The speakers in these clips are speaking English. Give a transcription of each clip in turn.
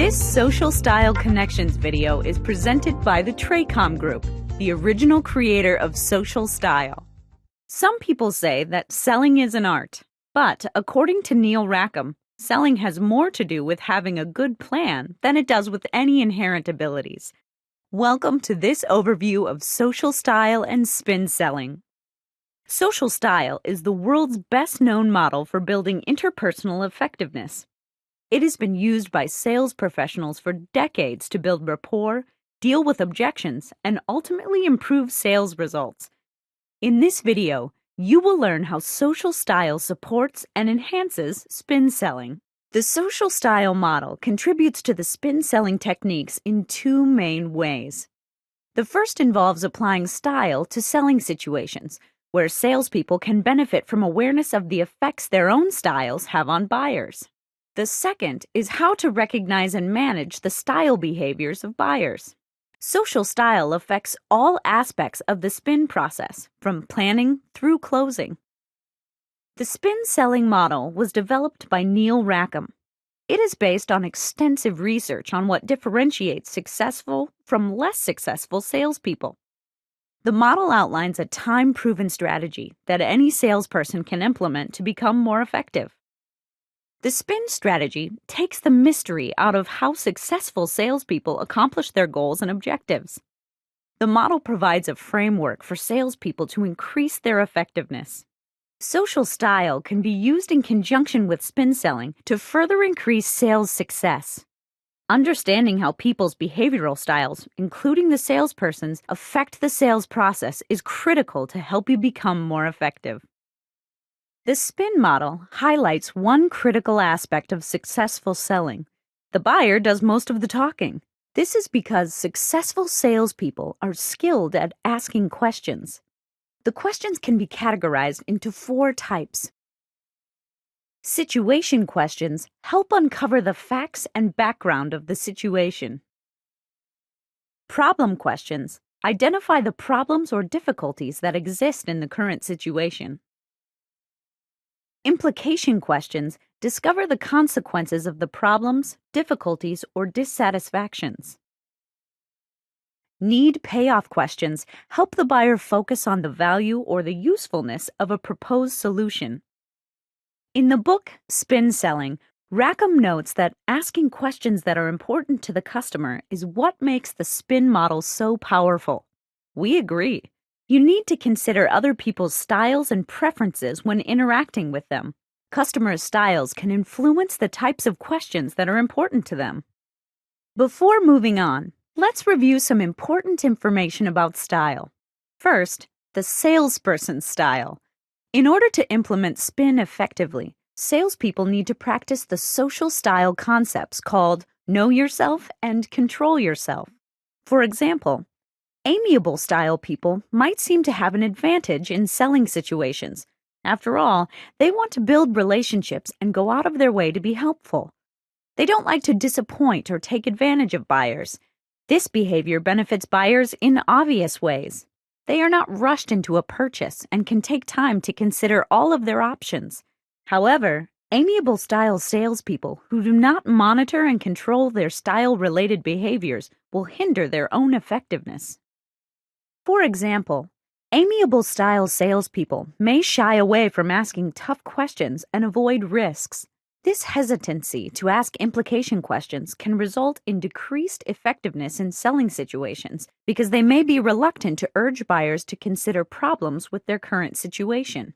This Social Style Connections video is presented by the TRACOM Group, the original creator of social style. Some people say that selling is an art, but according to TRACOM, selling has more to do with having a good plan than it does with any inherent abilities. Welcome to this overview of social style and spin selling. Social style is the world's best-known model for building interpersonal effectiveness. It has been used by sales professionals for decades to build rapport, deal with objections, and ultimately improve sales results. In this video, you will learn how social style supports and enhances spin selling. The social style model contributes to the spin selling techniques in two main ways. The first involves applying style to selling situations, where salespeople can benefit from awareness of the effects their own styles have on buyers. The second is how to recognize and manage the style behaviors of buyers. Social style affects all aspects of the spin process, from planning through closing. The spin selling model was developed by TRACOM. It is based on extensive research on what differentiates successful from less successful salespeople. The model outlines a time-proven strategy that any salesperson can implement to become more effective. The spin strategy takes the mystery out of how successful salespeople accomplish their goals and objectives. The model provides a framework for salespeople to increase their effectiveness. Social style can be used in conjunction with spin selling to further increase sales success. Understanding how people's behavioral styles, including the salesperson's, affect the sales process is critical to help you become more effective. The spin model highlights one critical aspect of successful selling. The buyer does most of the talking. This is because successful salespeople are skilled at asking questions. The questions can be categorized into 4 types. Situation questions help uncover the facts and background of the situation. Problem questions identify the problems or difficulties that exist in the current situation. Implication questions discover the consequences of the problems, difficulties, or dissatisfactions. Need-payoff questions help the buyer focus on the value or the usefulness of a proposed solution. In the book Spin Selling, TRACOM notes that asking questions that are important to the customer is what makes the spin model so powerful. We agree. You need to consider other people's styles and preferences when interacting with them. Customers' styles can influence the types of questions that are important to them. Before moving on, let's review some important information about style. First, the salesperson's style. In order to implement spin effectively, salespeople need to practice the social style concepts called know yourself and control yourself. For example, amiable style people might seem to have an advantage in selling situations. After all, they want to build relationships and go out of their way to be helpful. They don't like to disappoint or take advantage of buyers. This behavior benefits buyers in obvious ways. They are not rushed into a purchase and can take time to consider all of their options. However, amiable style salespeople who do not monitor and control their style-related behaviors will hinder their own effectiveness. For example, amiable style salespeople may shy away from asking tough questions and avoid risks. This hesitancy to ask implication questions can result in decreased effectiveness in selling situations because they may be reluctant to urge buyers to consider problems with their current situation.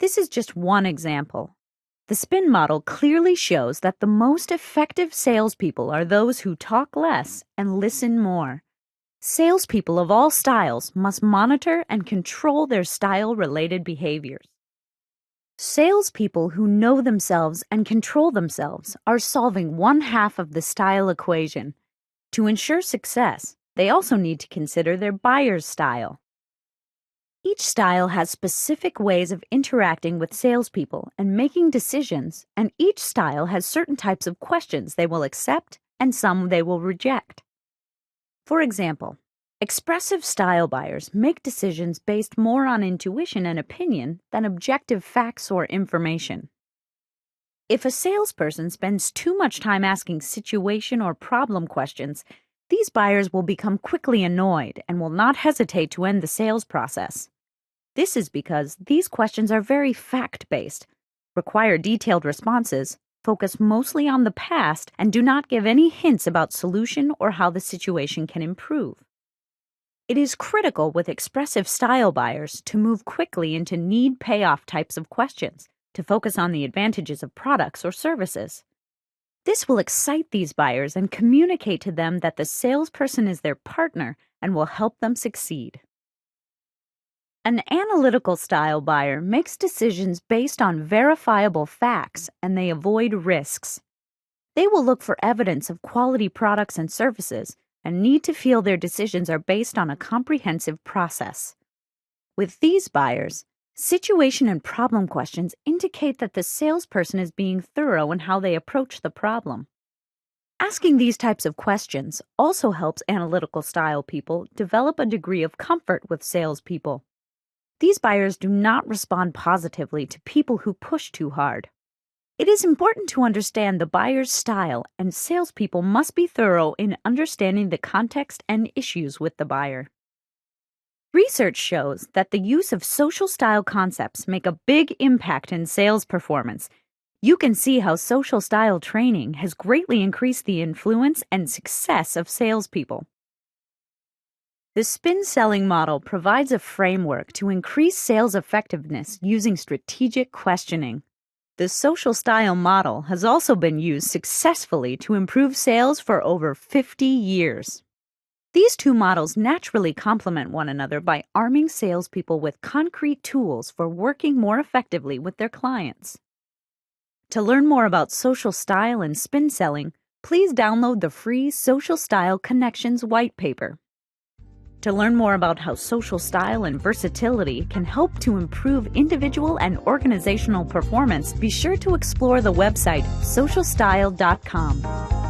This is just one example. The spin model clearly shows that the most effective salespeople are those who talk less and listen more. Salespeople of all styles must monitor and control their style-related behaviors. Salespeople who know themselves and control themselves are solving one half of the style equation. To ensure success, they also need to consider their buyer's style. Each style has specific ways of interacting with salespeople and making decisions, and each style has certain types of questions they will accept and some they will reject. For example, expressive style buyers make decisions based more on intuition and opinion than objective facts or information. If a salesperson spends too much time asking situation or problem questions, these buyers will become quickly annoyed and will not hesitate to end the sales process. This is because these questions are very fact-based, require detailed responses, focus mostly on the past, and do not give any hints about solution or how the situation can improve. It is critical with expressive style buyers to move quickly into need-payoff types of questions, to focus on the advantages of products or services. This will excite these buyers and communicate to them that the salesperson is their partner and will help them succeed. An analytical style buyer makes decisions based on verifiable facts and they avoid risks. They will look for evidence of quality products and services and need to feel their decisions are based on a comprehensive process. With these buyers, situation and problem questions indicate that the salesperson is being thorough in how they approach the problem. Asking these types of questions also helps analytical style people develop a degree of comfort with salespeople. These buyers do not respond positively to people who push too hard. It is important to understand the buyer's style, and salespeople must be thorough in understanding the context and issues with the buyer. Research shows that the use of social style concepts make a big impact in sales performance. You can see how social style training has greatly increased the influence and success of salespeople. The spin selling model provides a framework to increase sales effectiveness using strategic questioning. The social style model has also been used successfully to improve sales for over 50 years. These two models naturally complement one another by arming salespeople with concrete tools for working more effectively with their clients. To learn more about social style and spin selling, please download the free Social Style Connections white paper. To learn more about how social style and versatility can help to improve individual and organizational performance, be sure to explore the website socialstyle.com.